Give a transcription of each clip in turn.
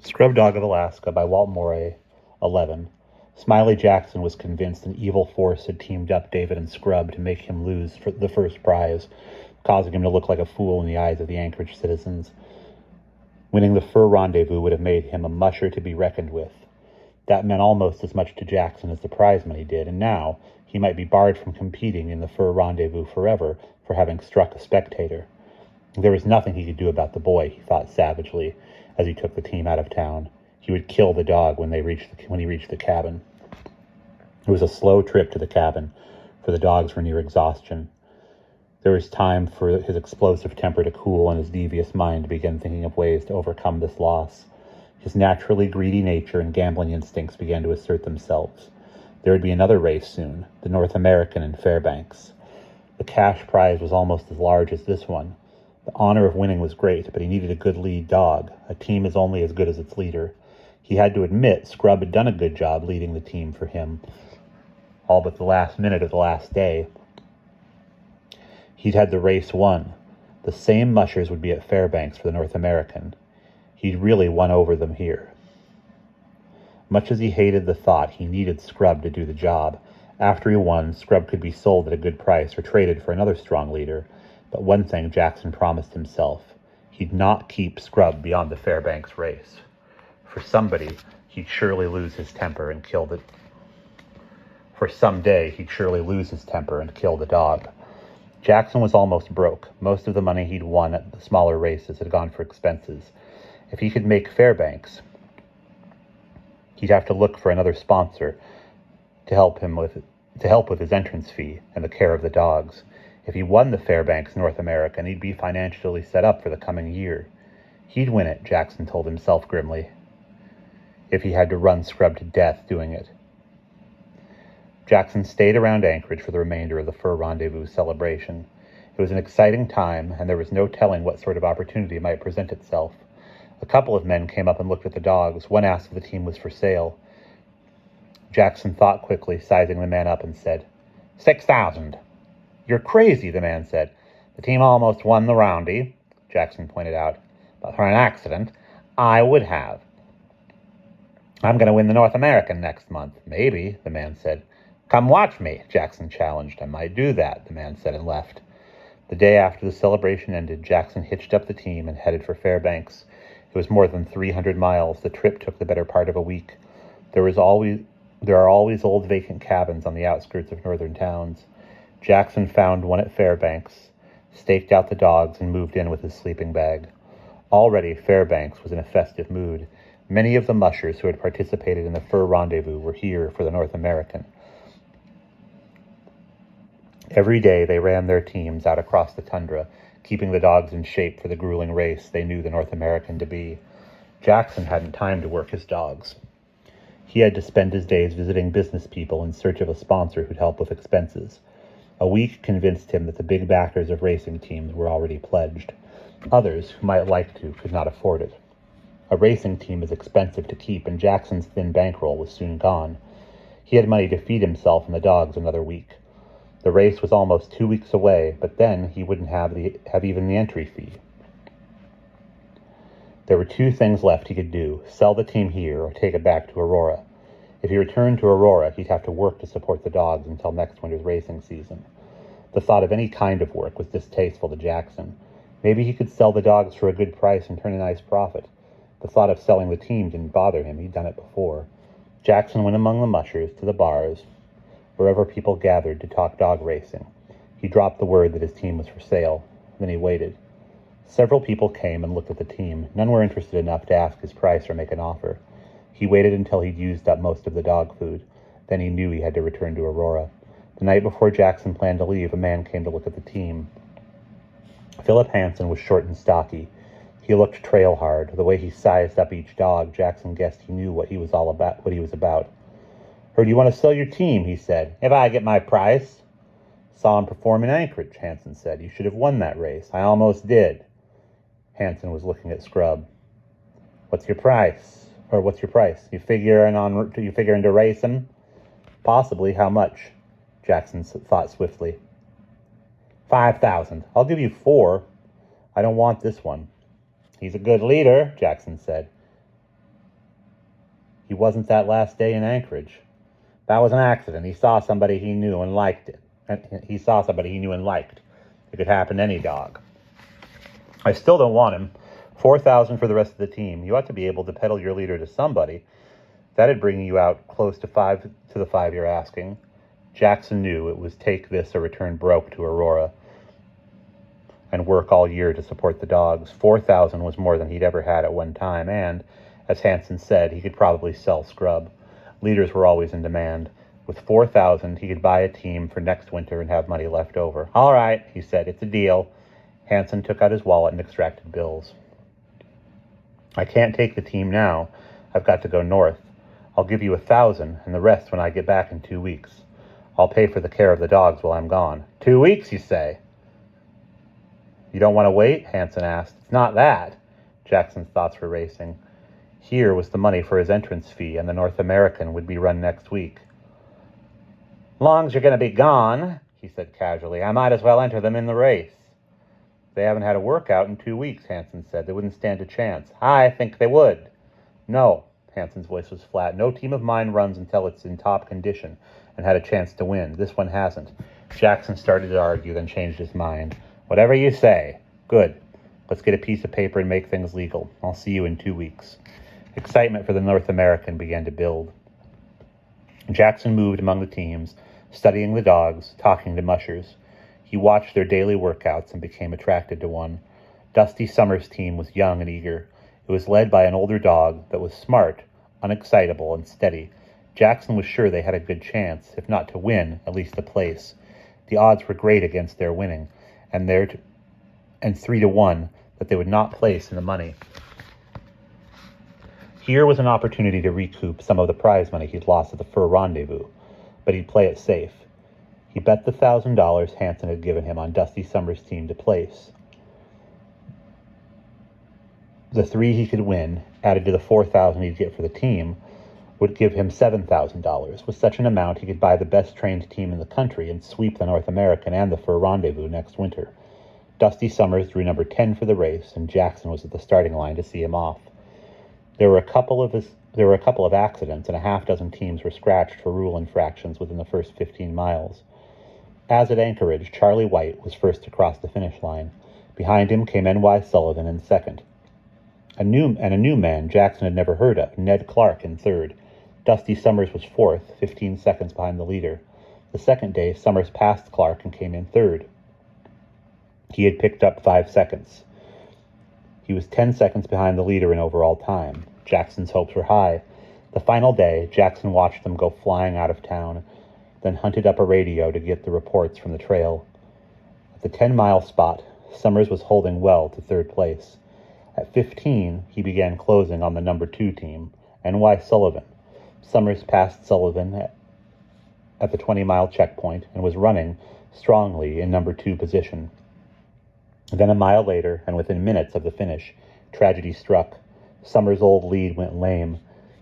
Scrub Dog of Alaska by Walt Morey, 11. Smiley Jackson was convinced an evil force had teamed up David and Scrub to make him lose for the first prize, causing him to look like a fool in the eyes of the Anchorage citizens. Winning the fur rendezvous would have made him a musher to be reckoned with. That meant almost as much to Jackson as the prize money did, and now he might be barred from competing in the fur rendezvous forever for having struck a spectator. There was nothing he could do about the boy, he thought savagely, as he took the team out of town. He would kill the dog when he reached the cabin. It was a slow trip to the cabin, for the dogs were near exhaustion. There was time for his explosive temper to cool and his devious mind to begin thinking of ways to overcome this loss. His naturally greedy nature and gambling instincts began to assert themselves. There would be another race soon, the North American in Fairbanks. The cash prize was almost as large as this one. The honor of winning was great, but he needed a good lead dog. A team is only as good as its leader. He had to admit Scrub had done a good job leading the team for him, all but the last minute of the last day. He'd had the race won. The same mushers would be at Fairbanks for the North American. He'd really won over them here. Much as he hated the thought, he needed Scrub to do the job. After he won, Scrub could be sold at a good price or traded for another strong leader. But one thing Jackson promised himself: he'd not keep Scrub beyond the Fairbanks race. For somebody, he'd surely lose his temper and kill the... For some day, he'd surely lose his temper and kill the dog. Jackson was almost broke. Most of the money he'd won at the smaller races had gone for expenses. If he could make Fairbanks, he'd have to look for another sponsor to help with his entrance fee and the care of the dogs. If he won the Fairbanks North American, he'd be financially set up for the coming year. He'd win it, Jackson told himself grimly, if he had to run Scrub to death doing it. Jackson stayed around Anchorage for the remainder of the Fur Rendezvous celebration. It was an exciting time, and there was no telling what sort of opportunity might present itself. A couple of men came up and looked at the dogs. One asked if the team was for sale. Jackson thought quickly, sizing the man up, and said, "$6,000. "You're crazy," the man said. "The team almost won the roundy," Jackson pointed out. "But for an accident, I would have. I'm going to win the North American next month." "Maybe," the man said. "Come watch me," Jackson challenged. "I might do that," the man said, and left. The day after the celebration ended, Jackson hitched up the team and headed for Fairbanks. It was more than 300 miles. The trip took the better part of a week. There are always old vacant cabins on the outskirts of northern towns. Jackson found one at Fairbanks, staked out the dogs, and moved in with his sleeping bag. Already, Fairbanks was in a festive mood. Many of the mushers who had participated in the Fur Rendezvous were here for the North American. Every day they ran their teams out across the tundra, keeping the dogs in shape for the grueling race they knew the North American to be. Jackson hadn't time to work his dogs. He had to spend his days visiting business people in search of a sponsor who'd help with expenses. A week convinced him that the big backers of racing teams were already pledged. Others, who might like to, could not afford it. A racing team is expensive to keep, and Jackson's thin bankroll was soon gone. He had money to feed himself and the dogs another week. The race was almost 2 weeks away, but then he wouldn't have even the entry fee. There were two things left he could do: sell the team here or take it back to Aurora. If he returned to Aurora, he'd have to work to support the dogs until next winter's racing season. The thought of any kind of work was distasteful to Jackson. Maybe he could sell the dogs for a good price and turn a nice profit. The thought of selling the team didn't bother him. He'd done it before. Jackson went among the mushers, to the bars, wherever people gathered to talk dog racing. He dropped the word that his team was for sale. Then he waited. Several people came and looked at the team. None were interested enough to ask his price or make an offer. He waited until he'd used up most of the dog food. Then he knew he had to return to Aurora. The night before Jackson planned to leave, a man came to look at the team. Philip Hansen was short and stocky. He looked trail hard. The way he sized up each dog, Jackson guessed he knew what he was about. "Heard you want to sell your team," he said. "If I get my price." "Saw him perform in Anchorage," Hansen said. "You should have won that race." "I almost did." Hansen was looking at Scrub. What's your price? You figuring to race him?" "Possibly. How much?" Jackson thought swiftly. 5,000. I'll give you 4. I don't want this one. He's a good leader, Jackson said. He wasn't that last day in Anchorage. That was an accident. He saw somebody he knew and liked it. He saw somebody he knew and liked. It could happen to any dog. I still don't want him. 4,000 for the rest of the team. You ought to be able to peddle your leader to somebody. That'd bring you out close to the 5 you're asking. Jackson knew it was take this or return broke to Aurora and work all year to support the dogs. 4,000 was more than he'd ever had at one time, and, as Hanson said, he could probably sell scrub. Leaders were always in demand. With 4,000, he could buy a team for next winter and have money left over. All right, he said, it's a deal. Hanson took out his wallet and extracted bills. I can't take the team now. I've got to go north. I'll give you 1,000 and the rest when I get back in 2 weeks. I'll pay for the care of the dogs while I'm gone. 2 weeks, you say? You don't want to wait? Hanson asked. It's not that. Jackson's thoughts were racing. Here was the money for his entrance fee, and the North American would be run next week. Long's you're going to be gone, he said casually, I might as well enter them in the race. They haven't had a workout in 2 weeks, Hanson said. They wouldn't stand a chance. I think they would. No, Hanson's voice was flat. No team of mine runs until it's in top condition and had a chance to win. This one hasn't. Jackson started to argue, then changed his mind. Whatever you say. Good. Let's get a piece of paper and make things legal. I'll see you in 2 weeks. Excitement for the North American began to build. Jackson moved among the teams, studying the dogs, talking to mushers. He watched their daily workouts and became attracted to one. Dusty Summers' team was young and eager. It was led by an older dog that was smart, unexcitable, and steady. Jackson was sure they had a good chance, if not to win, at least to place. The odds were great against their winning, and 3-1 that they would not place in the money. Here was an opportunity to recoup some of the prize money he'd lost at the Fur Rendezvous, but he'd play it safe. He bet the $1,000 Hanson had given him on Dusty Summers' team to place. The 3 he could win, added to the 4,000 he'd get for the team, would give him $7,000. With such an amount, he could buy the best trained team in the country and sweep the North American and the Fur Rendezvous next winter. Dusty Summers drew number 10 for the race, and Jackson was at the starting line to see him off. There were a couple of accidents, and a half-dozen teams were scratched for rule infractions within the first 15 miles. As at Anchorage, Charlie White was first to cross the finish line. Behind him came N.Y. Sullivan in second. A new man Jackson had never heard of, Ned Clark, in third. Dusty Summers was fourth, 15 seconds behind the leader. The second day, Summers passed Clark and came in third. He had picked up 5 seconds. He was 10 seconds behind the leader in overall time. Jackson's hopes were high. The final day, Jackson watched them go flying out of town, then hunted up a radio to get the reports from the trail. At the 10-mile spot, Summers was holding well to third place. At 15, he began closing on the number 2 team, N.Y. Sullivan. Summers passed Sullivan at the 20-mile checkpoint and was running strongly in number 2 position. Then a mile later, and within minutes of the finish, tragedy struck. Summers' old lead went lame.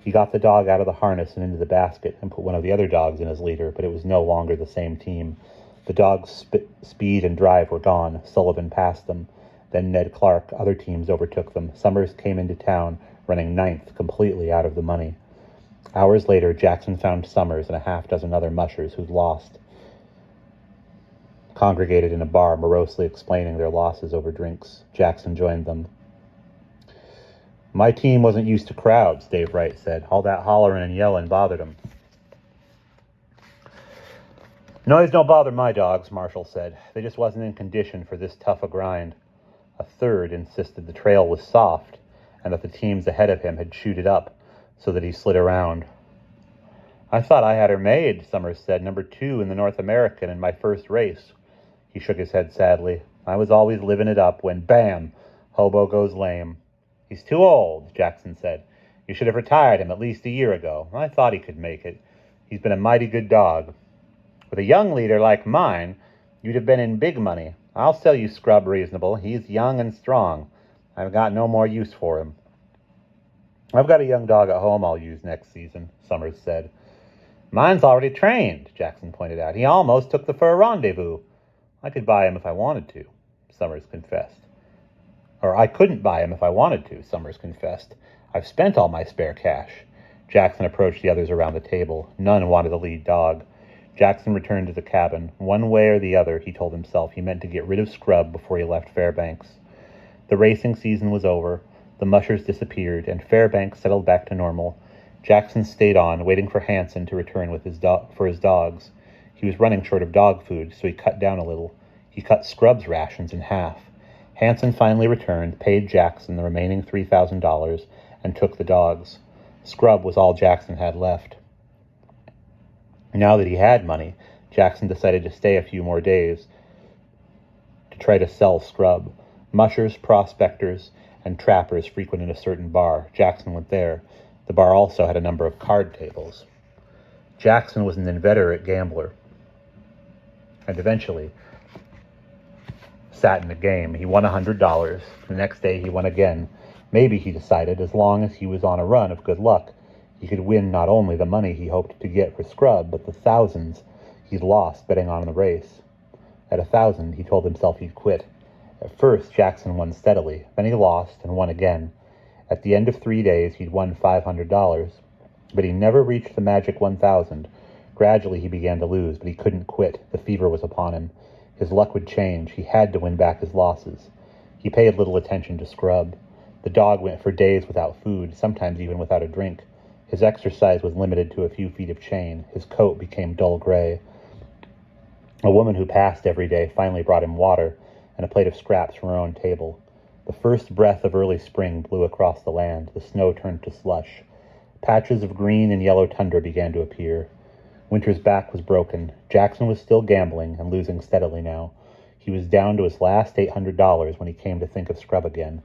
He got the dog out of the harness and into the basket and put one of the other dogs in his leader, but it was no longer the same team. The dog's speed and drive were gone. Sullivan passed them. Then Ned Clark, other teams overtook them. Summers came into town, running 9th, completely out of the money. Hours later, Jackson found Summers and a half-dozen other mushers who'd lost, congregated in a bar, morosely explaining their losses over drinks. Jackson joined them. My team wasn't used to crowds, Dave Wright said. All that hollering and yelling bothered them. Noise don't bother my dogs, Marshall said. They just wasn't in condition for this tough a grind. A third insisted the trail was soft and that the teams ahead of him had chewed it up so that he slid around. I thought I had her made, Summers said, number 2 in the North American in my first race. He shook his head sadly. I was always living it up when, bam, Hobo goes lame. He's too old, Jackson said. You should have retired him at least a year ago. I thought he could make it. He's been a mighty good dog. With a young leader like mine, you'd have been in big money. I'll sell you Scrub reasonable. He's young and strong. I've got no more use for him. I've got a young dog at home I'll use next season, Summers said. Mine's already trained, Jackson pointed out. He almost took the Fur Rendezvous. I could buy him if I wanted to, Summers confessed. Or I couldn't buy him if I wanted to, Summers confessed. I've spent all my spare cash. Jackson approached the others around the table. None wanted the lead dog. Jackson returned to the cabin. One way or the other, he told himself, he meant to get rid of Scrub before he left Fairbanks. The racing season was over. The mushers disappeared, and Fairbanks settled back to normal. Jackson stayed on, waiting for Hanson to return with his dogs. He was running short of dog food, so he cut down a little. He cut Scrub's rations in half. Hanson finally returned, paid Jackson the remaining $3,000, and took the dogs. Scrub was all Jackson had left. Now that he had money, Jackson decided to stay a few more days to try to sell Scrub. Mushers, prospectors, and trappers frequented a certain bar. Jackson went there. The bar also had a number of card tables. Jackson was an inveterate gambler, and eventually sat in a game. He won $100. The next day he won again. Maybe, he decided, as long as he was on a run of good luck, he could win not only the money he hoped to get for Scrub, but the thousands he'd lost betting on the race. At 1,000, he told himself he'd quit. At first, Jackson won steadily. Then he lost and won again. At the end of 3 days, he'd won $500, but he never reached the magic 1,000. Gradually, he began to lose, but he couldn't quit. The fever was upon him. His luck would change. He had to win back his losses. He paid little attention to Scrub. The dog went for days without food, sometimes even without a drink. His exercise was limited to a few feet of chain. His coat became dull gray. A woman who passed every day finally brought him water and a plate of scraps from her own table. The first breath of early spring blew across the land. The snow turned to slush. Patches of green and yellow tundra began to appear. Winter's back was broken. Jackson was still gambling and losing steadily now. He was down to his last $800 when he came to think of Scrub again.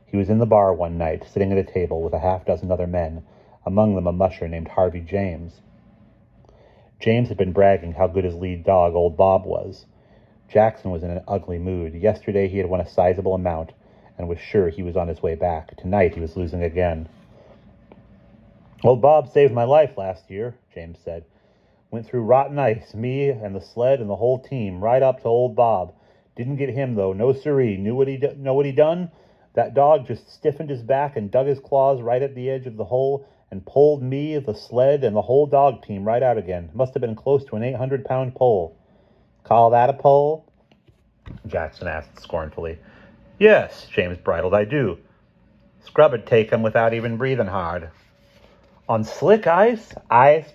He was in the bar one night, sitting at a table with a half-dozen other men, among them a musher named Harvey James. James had been bragging how good his lead dog, Old Bob, was. Jackson was in an ugly mood. Yesterday he had won a sizable amount and was sure he was on his way back. Tonight he was losing again. "Old Bob saved my life last year," James said. "Went through rotten ice, me and the sled and the whole team, right up to Old Bob. Didn't get him, though, no siree. Know what he done? That dog just stiffened his back and dug his claws right at the edge of the hole and pulled me, the sled, and the whole dog team right out again. Must have been close to an 800-pound pole." "Call that a pole?" Jackson asked scornfully. "Yes," James bridled, "I do. Scrub'd take him without even breathing hard." "On slick ice,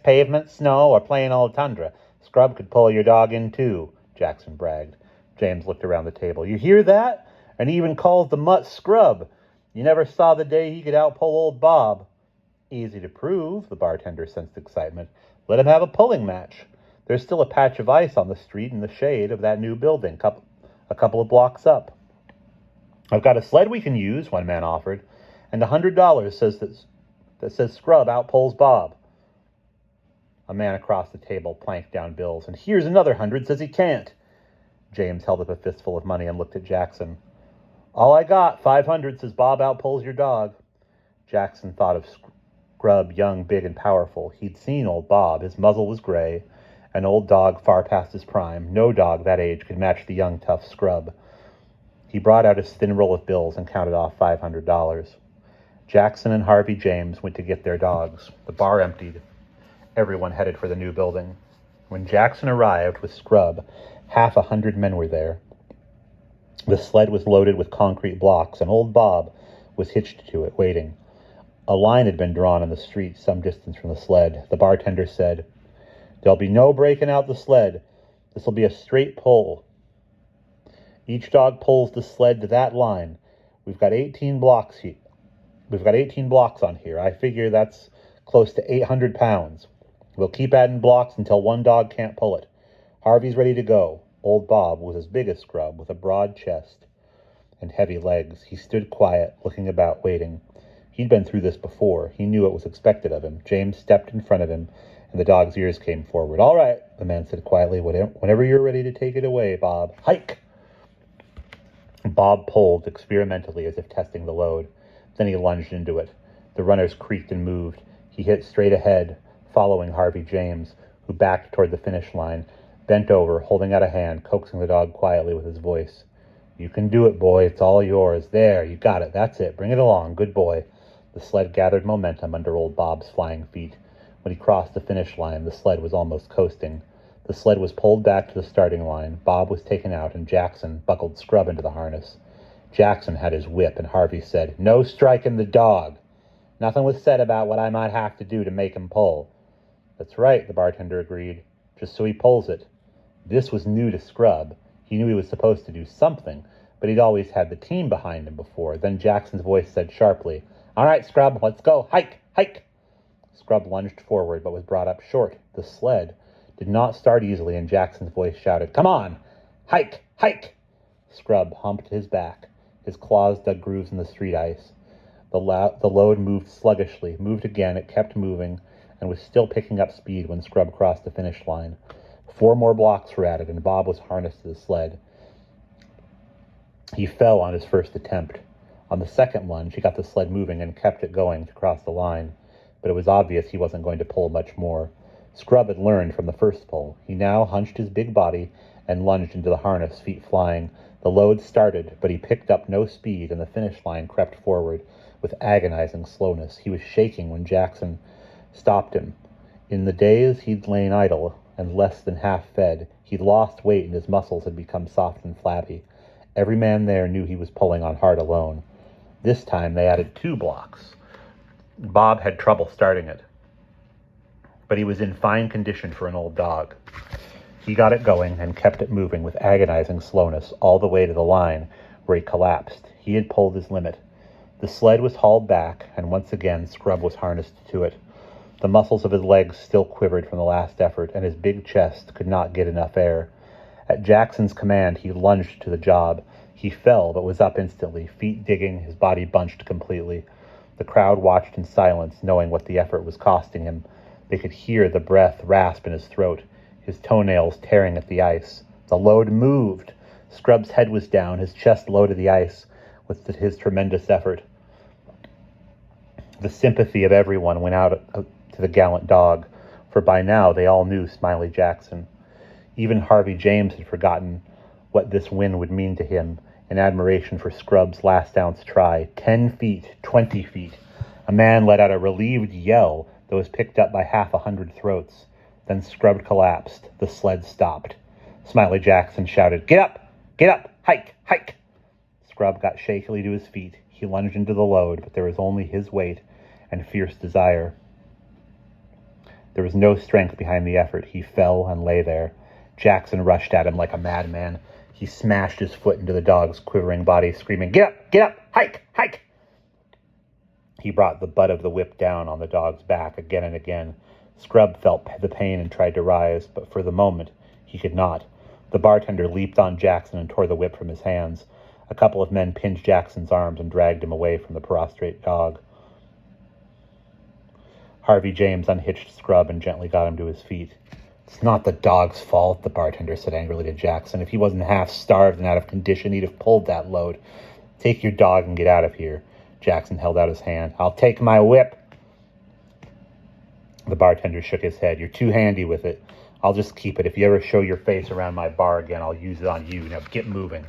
pavement, snow, or plain old tundra, Scrub could pull your dog in too," Jackson bragged. James looked around the table. "You hear that? And he even calls the mutt Scrub. You never saw the day he could outpull Old Bob." "Easy to prove," the bartender sensed excitement. "Let him have a pulling match. There's still a patch of ice on the street in the shade of that new building, a couple of blocks up." "I've got a sled we can use," one man offered, "and $100 that says Scrub outpulls Bob." A man across the table planked down bills. "And here's another 100 says he can't." James held up a fistful of money and looked at Jackson. "All I got, 500 says Bob outpulls your dog." Jackson thought of Scrub, young, big, and powerful. He'd seen Old Bob. His muzzle was gray. An old dog far past his prime. No dog that age could match the young, tough Scrub. He brought out his thin roll of bills and counted off $500. Jackson and Harvey James went to get their dogs. The bar emptied. Everyone headed for the new building. When Jackson arrived with Scrub, 100 men were there. The sled was loaded with concrete blocks, and Old Bob was hitched to it, waiting. A line had been drawn in the street some distance from the sled. The bartender said, "There'll be no breaking out the sled. This'll be a straight pull. Each dog pulls the sled to that line. We've got 18 blocks here. We've got 18 blocks on here. I figure that's close to 800 pounds. We'll keep adding blocks until one dog can't pull it. Harvey's ready to go." Old Bob was as big as Scrub, with a broad chest and heavy legs. He stood quiet, looking about, waiting. He'd been through this before. He knew what was expected of him. James stepped in front of him, and the dog's ears came forward. "All right," the man said quietly. "Whenever you're ready to take it away, Bob. Hike!" Bob pulled experimentally, as if testing the load. Then he lunged into it. The runners creaked and moved. He hit straight ahead, following Harvey James, who backed toward the finish line, bent over, holding out a hand, coaxing the dog quietly with his voice. "You can do it, boy. It's all yours. There, you got it. That's it. Bring it along. Good boy." The sled gathered momentum under old Bob's flying feet. When he crossed the finish line, the sled was almost coasting. The sled was pulled back to the starting line, Bob was taken out, and Jackson buckled Scrub into the harness. Jackson had his whip, and Harvey said, "No striking the dog." Nothing was said about what I might have to do to make him pull. That's right, the bartender agreed, just so he pulls it. This was new to Scrub. He knew he was supposed to do something, but he'd always had the team behind him before. Then Jackson's voice said sharply, "All right, Scrub, let's go. Hike, hike." Scrub lunged forward, but was brought up short. The sled did not start easily, and Jackson's voice shouted, "Come on! Hike! Hike!" Scrub humped his back. His claws dug grooves in the street ice. The load moved sluggishly, moved again, it kept moving, and was still picking up speed when Scrub crossed the finish line. 4 more blocks were added, and Bob was harnessed to the sled. He fell on his first attempt. On the second lunge, he got the sled moving and kept it going to cross the line, but it was obvious he wasn't going to pull much more. Scrub had learned from the first pull. He now hunched his big body and lunged into the harness, feet flying. The load started, but he picked up no speed, and the finish line crept forward with agonizing slowness. He was shaking when Jackson stopped him. In the days he'd lain idle and less than half fed, he'd lost weight and his muscles had become soft and flabby. Every man there knew he was pulling on heart alone. This time they added 2 blocks. Bob had trouble starting it, but he was in fine condition for an old dog. He got it going and kept it moving with agonizing slowness all the way to the line, where he collapsed. He had pulled his limit. The sled was hauled back, and once again Scrub was harnessed to it. The muscles of his legs still quivered from the last effort, and his big chest could not get enough air. At Jackson's command, he lunged to the job. He fell, but was up instantly, feet digging, his body bunched completely. The crowd watched in silence, knowing what the effort was costing him. They could hear the breath rasp in his throat, his toenails tearing at the ice. The load moved. Scrub's head was down, his chest low to the ice with his tremendous effort. The sympathy of everyone went out to the gallant dog, for by now they all knew Smiley Jackson. Even Harvey James had forgotten what this win would mean to him, in admiration for Scrub's last-ounce try. 10 feet, 20 feet. A man let out a relieved yell that was picked up by 100 throats. Then Scrub collapsed. The sled stopped. Smiley Jackson shouted, "Get up! Get up! Hike! Hike!" Scrub got shakily to his feet. He lunged into the load, but there was only his weight and fierce desire. There was no strength behind the effort. He fell and lay there. Jackson rushed at him like a madman. He smashed his foot into the dog's quivering body, screaming, "Get up! Get up! Hike! Hike!" He brought the butt of the whip down on the dog's back again and again. Scrub felt the pain and tried to rise, but for the moment he could not. The bartender leaped on Jackson and tore the whip from his hands. A couple of men pinned Jackson's arms and dragged him away from the prostrate dog. Harvey James unhitched Scrub and gently got him to his feet. "It's not the dog's fault," the bartender said angrily to Jackson. "If he wasn't half starved and out of condition, he'd have pulled that load. Take your dog and get out of here." Jackson held out his hand. "I'll take my whip." The bartender shook his head. "You're too handy with it. I'll just keep it. If you ever show your face around my bar again, I'll use it on you. Now get moving."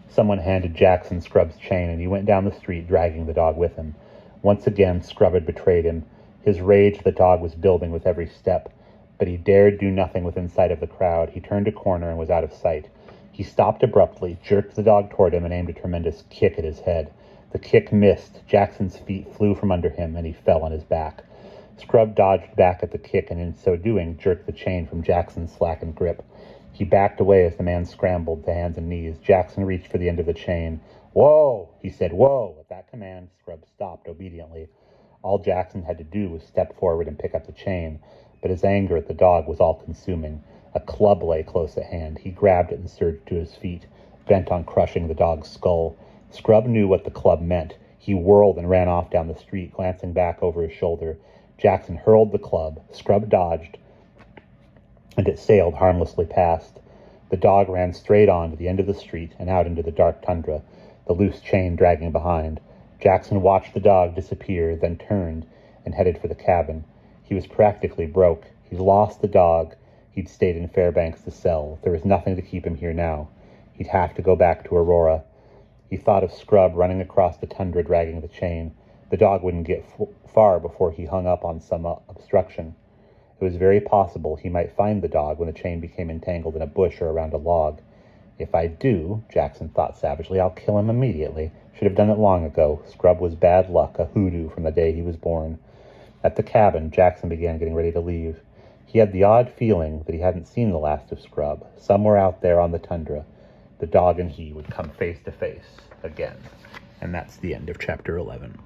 Someone handed Jackson Scrub's chain, and he went down the street, dragging the dog with him. Once again, Scrub had betrayed him. His rage the dog was building with every step, but he dared do nothing within sight of the crowd. He turned a corner and was out of sight. He stopped abruptly, jerked the dog toward him, and aimed a tremendous kick at his head. The kick missed. Jackson's feet flew from under him, and he fell on his back. Scrub dodged back at the kick, and in so doing, jerked the chain from Jackson's slackened grip. He backed away as the man scrambled to hands and knees. Jackson reached for the end of the chain. "Whoa!" he said, "Whoa!" At that command, Scrub stopped obediently. All Jackson had to do was step forward and pick up the chain, but his anger at the dog was all-consuming. A club lay close at hand. He grabbed it and surged to his feet, bent on crushing the dog's skull. Scrub knew what the club meant. He whirled and ran off down the street, glancing back over his shoulder. Jackson hurled the club. Scrub dodged, and it sailed harmlessly past. The dog ran straight on to the end of the street and out into the dark tundra, the loose chain dragging behind. Jackson watched the dog disappear, then turned and headed for the cabin. He was practically broke. He'd lost the dog he'd stayed in Fairbanks to sell. There was nothing to keep him here now. He'd have to go back to Aurora. He thought of Scrub running across the tundra dragging the chain. The dog wouldn't get far before he hung up on some obstruction. It was very possible he might find the dog when the chain became entangled in a bush or around a log. If I do, Jackson thought savagely, I'll kill him immediately. Should have done it long ago. Scrub was bad luck, a hoodoo from the day he was born. At the cabin, Jackson began getting ready to leave. He had the odd feeling that he hadn't seen the last of Scrub. Somewhere out there on the tundra, the dog and he would come face to face again. And that's the end of chapter 11.